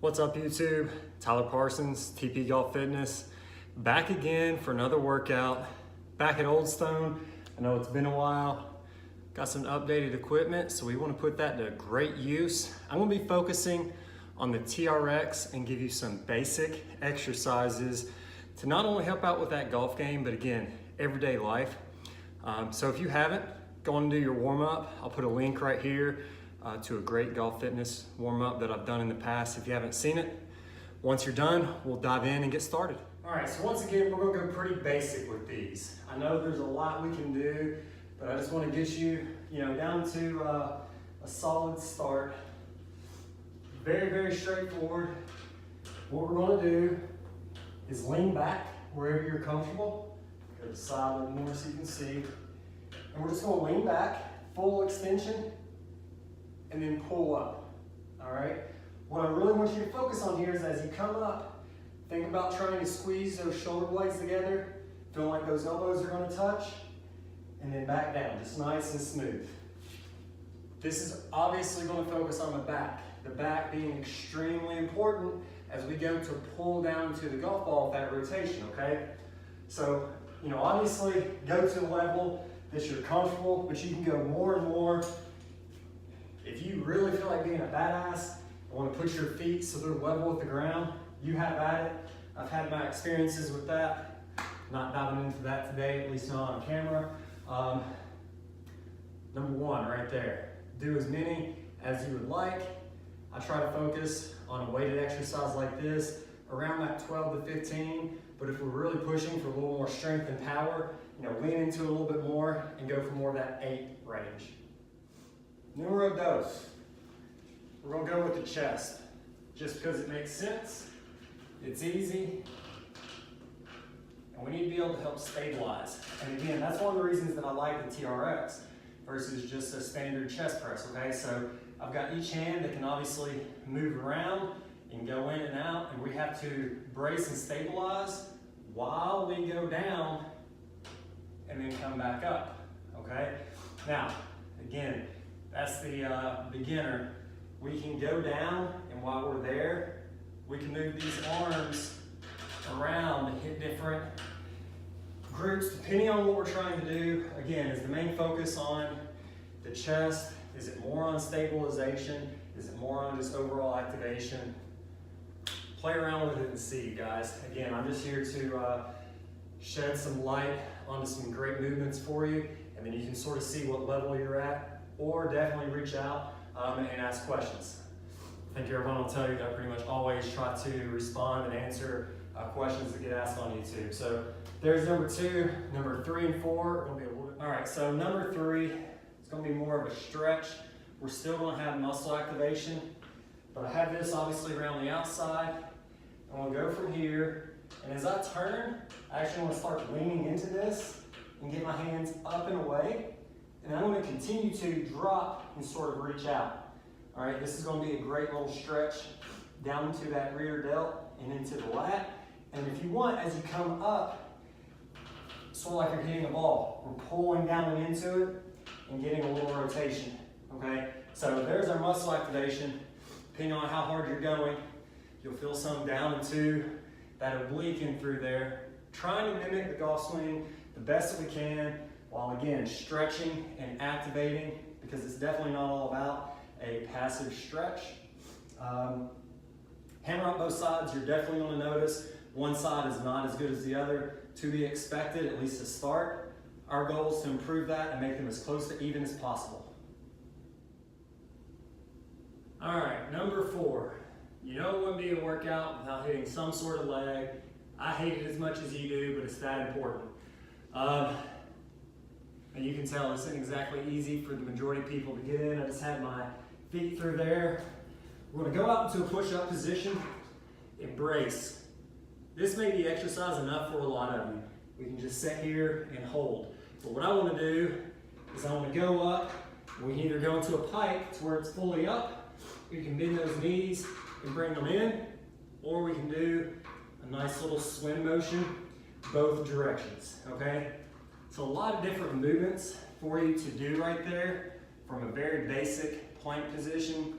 What's up YouTube? Tyler Parsons, TP Golf Fitness, back again for another workout, back at Old Stone. I know it's been a while, got some updated equipment, so we want to put that to great use. I'm going to be focusing on the TRX and give you some basic exercises to not only help out with that golf game, but again, everyday life. So if you haven't, go and do your warm-up. I'll put a link right here to a great golf fitness warm-up that I've done in the past if you haven't seen it. Once you're done, we'll dive in and get started. All right, so once again, we're gonna go pretty basic with these. I know there's a lot we can do, but I just wanna get you, down to a solid start. Very, very straightforward. What we're gonna do is lean back wherever you're comfortable. Go to the side a little more so you can see. And we're just gonna lean back, full extension, and then pull up, all right? What I really want you to focus on here is as you come up, think about trying to squeeze those shoulder blades together, feeling like those elbows are gonna touch, and then back down, just nice and smooth. This is obviously gonna focus on the back being extremely important as we go to pull down to the golf ball with that rotation, okay? So, obviously go to the level that you're comfortable, but you can go more and more. If you really feel like being a badass, I want to put your feet so they're level with the ground, you have at it. I've had my experiences with that. Not diving into that today, at least not on camera. Number one, right there. Do as many as you would like. I try to focus on a weighted exercise like this, around that 12 to 15, but if we're really pushing for a little more strength and power, lean into it a little bit more and go for more of that 8 range. Numero dos. We're gonna go with the chest, just because it makes sense, it's easy, and we need to be able to help stabilize. And again, that's one of the reasons that I like the TRX versus just a standard chest press, okay? So I've got each hand that can obviously move around and go in and out, and we have to brace and stabilize while we go down and then come back up, okay? Now, again, that's the beginner. We can go down, and while we're there, we can move these arms around and hit different groups depending on what we're trying to do. Again, is the main focus on the chest? Is it more on stabilization? Is it more on just overall activation? Play around with it and see, guys. Again, I'm just here to shed some light onto some great movements for you, and then you can sort of see what level you're at, or definitely reach out and ask questions. I think everyone will tell you that I pretty much always try to respond and answer questions that get asked on YouTube. So there's number 2. Number 3 and 4 are gonna be a little bit. All right, so number 3 is gonna be more of a stretch. We're still gonna have muscle activation, but I have this obviously around the outside. I'm gonna go from here, and as I turn, I actually wanna start leaning into this and get my hands up and away. And I'm going to continue to drop and sort of reach out. All right, this is going to be a great little stretch down into that rear delt and into the lat. And if you want, as you come up, sort of like you're hitting a ball, we're pulling down and into it and getting a little rotation, okay? So there's our muscle activation. Depending on how hard you're going, you'll feel some down into that oblique in through there. Trying to mimic the golf swing the best that we can, while again stretching and activating, because it's definitely not all about a passive stretch. Hammer out both sides. You're definitely going to notice one side is not as good as the other, to be expected, at least to start. Our goal is to improve that and make them as close to even as possible. All right, number 4. It wouldn't be a workout without hitting some sort of leg. I hate it as much as you do, but it's that important. And you can tell this isn't exactly easy for the majority of people to get in. I just had my feet through there. We're gonna go out into a push-up position, embrace. This may be exercise enough for a lot of you. We can just sit here and hold. But what I wanna do is I wanna go up. We can either go into a pike to where it's fully up. We can bend those knees and bring them in, or we can do a nice little swim motion, both directions, okay? So a lot of different movements for you to do right there from a very basic plank position.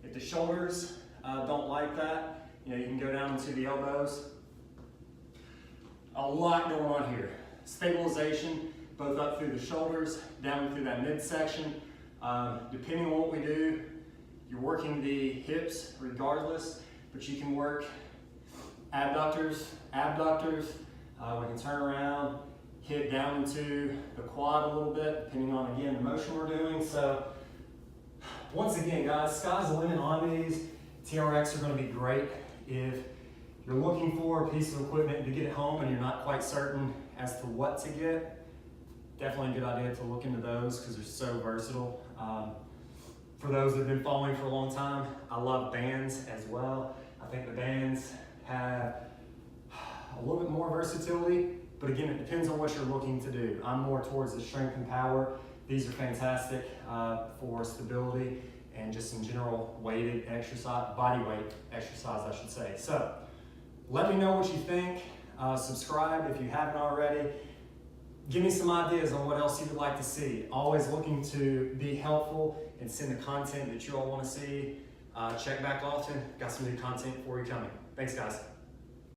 If the shoulders don't like that, you know, you can go down into the elbows. A lot going on here. Stabilization, both up through the shoulders, down through that midsection. Depending on what we do, you're working the hips regardless, but you can work abductors. We can turn around, hit down into the quad a little bit, depending on, again, the motion we're doing. So once again, guys, sky's the limit on these. TRX are going to be great if you're looking for a piece of equipment to get it home and you're not quite certain as to what to get. Definitely a good idea to look into those because they're so versatile. For those that have been following for a long time, I love bands as well. I think the bands have a little bit more versatility, but again, it depends on what you're looking to do. I'm more towards the strength and power. These are fantastic for stability and just some general weighted exercise, body weight exercise, I should say. So let me know what you think. Subscribe if you haven't already. Give me some ideas on what else you would like to see. Always looking to be helpful and send the content that you all want to see. Check back often. Got some new content for you coming. Thanks, guys.